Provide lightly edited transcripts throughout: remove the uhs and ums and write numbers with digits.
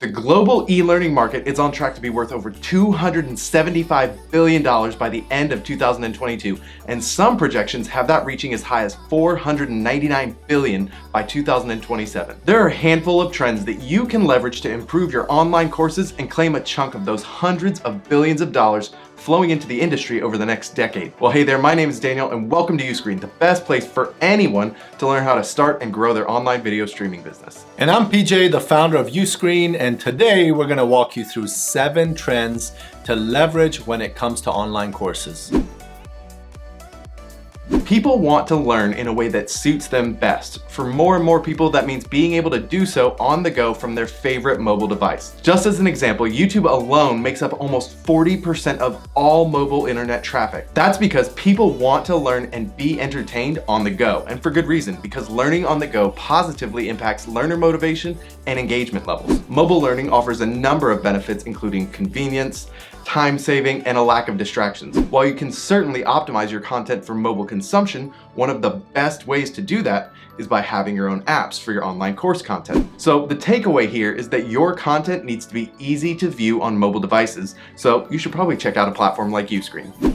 The global e-learning market is on track to be worth over $275 billion by the end of 2022, and some projections have that reaching as high as $499 billion by 2027. There are a handful of trends that you can leverage to improve your online courses and claim a chunk of those hundreds of billions of dollars flowing into the industry over the next decade. Well, hey there, my name is Daniel and welcome to Uscreen, the best place for anyone to learn how to start and grow their online video streaming business. And I'm PJ, the founder of Uscreen, and today we're gonna walk you through 7 trends to leverage when it comes to online courses. People want to learn in a way that suits them best. For more and more people, that means being able to do so on the go from their favorite mobile device. Just as an example, YouTube alone makes up almost 40% of all mobile internet traffic. That's because people want to learn and be entertained on the go, and for good reason, because learning on the go positively impacts learner motivation and engagement levels. Mobile learning offers a number of benefits, including convenience, time saving, and a lack of distractions. While you can certainly optimize your content for mobile consumption, one of the best ways to do that is by having your own apps for your online course content. So the takeaway here is that your content needs to be easy to view on mobile devices, so you should probably check out a platform like Uscreen.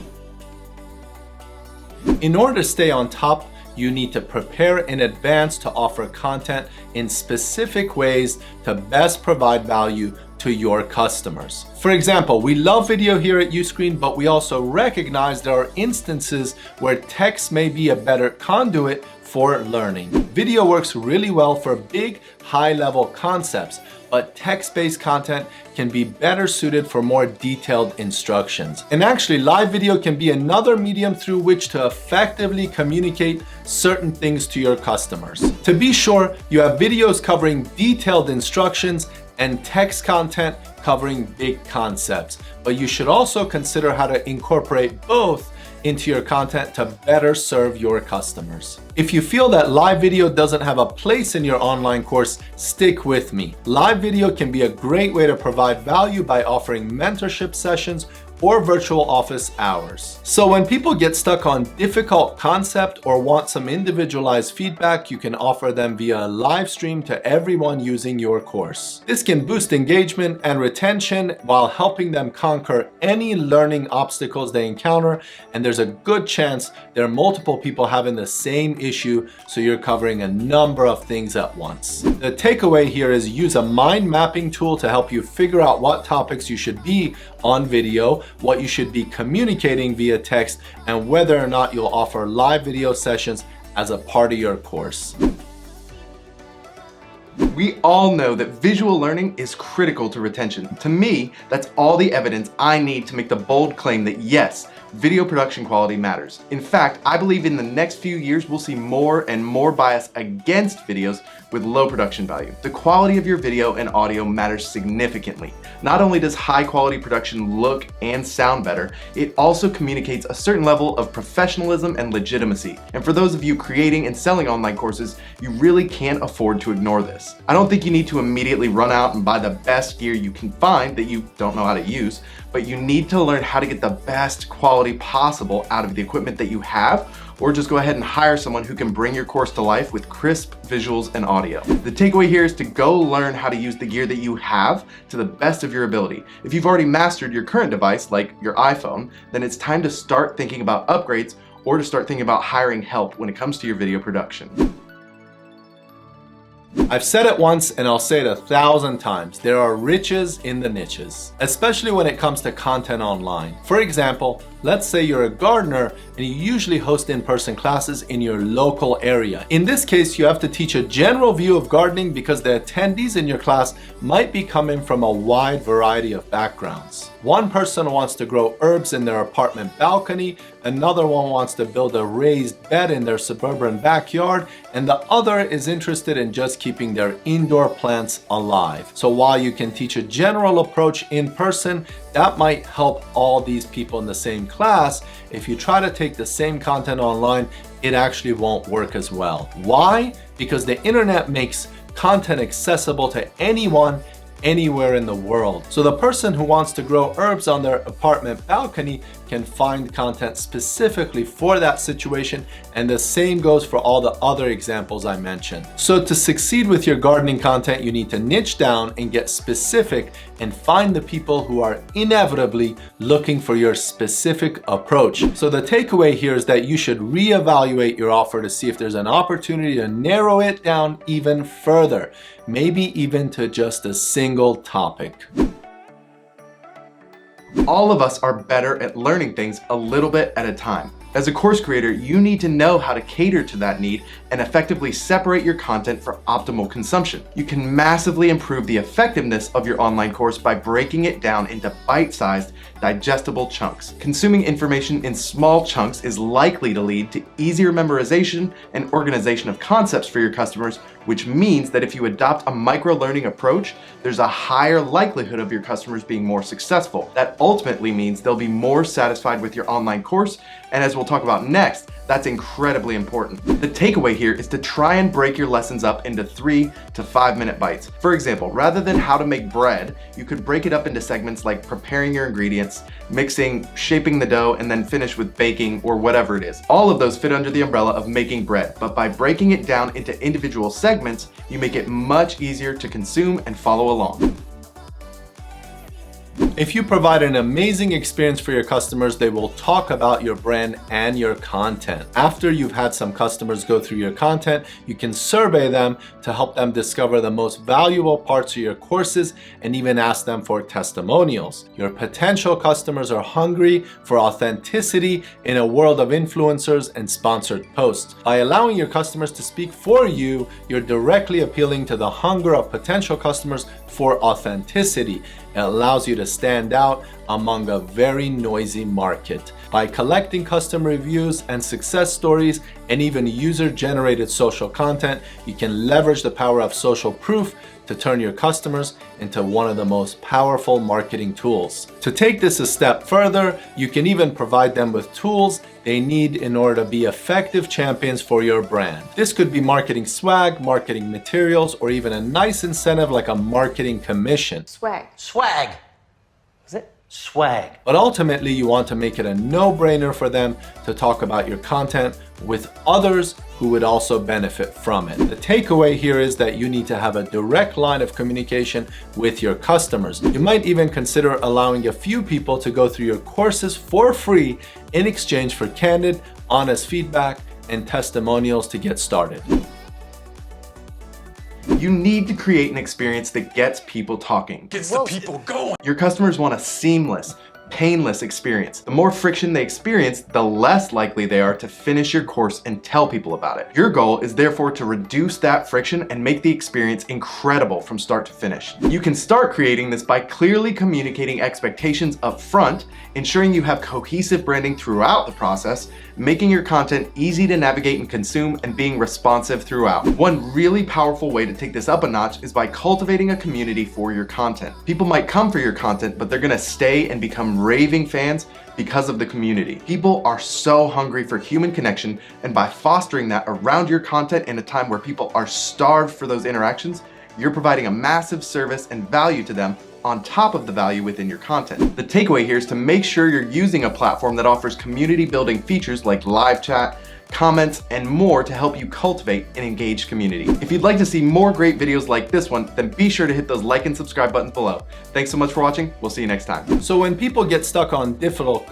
In order to stay on top, you need to prepare in advance to offer content in specific ways to best provide value to your customers. For example, we love video here at Uscreen, but we also recognize there are instances where text may be a better conduit for learning. Video works really well for big, high-level concepts, but text-based content can be better suited for more detailed instructions. And actually, live video can be another medium through which to effectively communicate certain things to your customers. To be sure, you have videos covering detailed instructions and text content covering big concepts, but you should also consider how to incorporate both into your content to better serve your customers. If you feel that live video doesn't have a place in your online course, stick with me. Live video can be a great way to provide value by offering mentorship sessions or virtual office hours. So when people get stuck on difficult concept or want some individualized feedback, you can offer them via a live stream to everyone using your course. This can boost engagement and retention while helping them conquer any learning obstacles they encounter, and there's a good chance there are multiple people having the same issue, so you're covering a number of things at once. The takeaway here is use a mind mapping tool to help you figure out what topics you should be on video, what you should be communicating via text, and whether or not you'll offer live video sessions as a part of your course. We all know that visual learning is critical to retention. To me, that's all the evidence I need to make the bold claim that yes, video production quality matters. In fact, I believe in the next few years we'll see more and more bias against videos with low production value. The quality of your video and audio matters significantly. Not only does high quality production look and sound better, it also communicates a certain level of professionalism and legitimacy. And for those of you creating and selling online courses, you really can't afford to ignore this. I don't think you need to immediately run out and buy the best gear you can find that you don't know how to use, but you need to learn how to get the best quality possible out of the equipment that you have, or just go ahead and hire someone who can bring your course to life with crisp visuals and audio. The takeaway here is to go learn how to use the gear that you have to the best of your ability. If you've already mastered your current device, like your iPhone, then it's time to start thinking about upgrades or to start thinking about hiring help when it comes to your video production. I've said it once and I'll say it 1,000 times. There are riches in the niches, especially when it comes to content online. For example, let's say you're a gardener and you usually host in-person classes in your local area. In this case, you have to teach a general view of gardening because the attendees in your class might be coming from a wide variety of backgrounds. One person wants to grow herbs in their apartment balcony, another one wants to build a raised bed in their suburban backyard, and the other is interested in just keeping their indoor plants alive. So while you can teach a general approach in person, that might help all these people in the same class. If you try to take the same content online, it actually won't work as well. Why? Because the internet makes content accessible to anyone, anywhere in the world. So the person who wants to grow herbs on their apartment balcony can find content specifically for that situation, and the same goes for all the other examples I mentioned. So to succeed with your gardening content, you need to niche down and get specific and find the people who are inevitably looking for your specific approach. So the takeaway here is that you should reevaluate your offer to see if there's an opportunity to narrow it down even further, maybe even to just a single topic. All of us are better at learning things a little bit at a time. As a course creator, you need to know how to cater to that need and effectively separate your content for optimal consumption. You can massively improve the effectiveness of your online course by breaking it down into bite-sized, digestible chunks. Consuming information in small chunks is likely to lead to easier memorization and organization of concepts for your customers, which means that if you adopt a micro-learning approach, there's a higher likelihood of your customers being more successful. That ultimately means they'll be more satisfied with your online course, and as we'll talk about next, that's incredibly important. The takeaway here is to try and break your lessons up into 3 to 5 minute bites. For example, rather than how to make bread, you could break it up into segments like preparing your ingredients, mixing, shaping the dough, and then finish with baking or whatever it is. All of those fit under the umbrella of making bread, but by breaking it down into individual segments, you make it much easier to consume and follow along. If you provide an amazing experience for your customers, they will talk about your brand and your content. After you've had some customers go through your content, you can survey them to help them discover the most valuable parts of your courses and even ask them for testimonials. Your potential customers are hungry for authenticity in a world of influencers and sponsored posts. By allowing your customers to speak for you, you're directly appealing to the hunger of potential customers for authenticity. It allows you to stand out among a very noisy market. By collecting customer reviews and success stories and even user-generated social content, you can leverage the power of social proof to turn your customers into one of the most powerful marketing tools. To take this a step further, you can even provide them with tools they need in order to be effective champions for your brand. This could be marketing swag, marketing materials, or even a nice incentive like a marketing commission. Swag. Swag. Is it? Swag. But ultimately, you want to make it a no-brainer for them to talk about your content with others who would also benefit from it. The takeaway here is that you need to have a direct line of communication with your customers. You might even consider allowing a few people to go through your courses for free in exchange for candid, honest feedback and testimonials to get started. You need to create an experience that gets people talking. Gets the people going. Your customers want a seamless, painless experience. The more friction they experience, the less likely they are to finish your course and tell people about it. Your goal is therefore to reduce that friction and make the experience incredible from start to finish. You can start creating this by clearly communicating expectations up front, ensuring you have cohesive branding throughout the process, making your content easy to navigate and consume, and being responsive throughout. One really powerful way to take this up a notch is by cultivating a community for your content. People might come for your content, but they're gonna stay and become raving fans because of the community. People are so hungry for human connection, and by fostering that around your content in a time where people are starved for those interactions, you're providing a massive service and value to them on top of the value within your content. The takeaway here is to make sure you're using a platform that offers community building features like live chat, comments, and more to help you cultivate an engaged community. If you'd like to see more great videos like this one, then be sure to hit those like and subscribe buttons below. Thanks so much for watching. We'll see you next time. So when people get stuck on difficult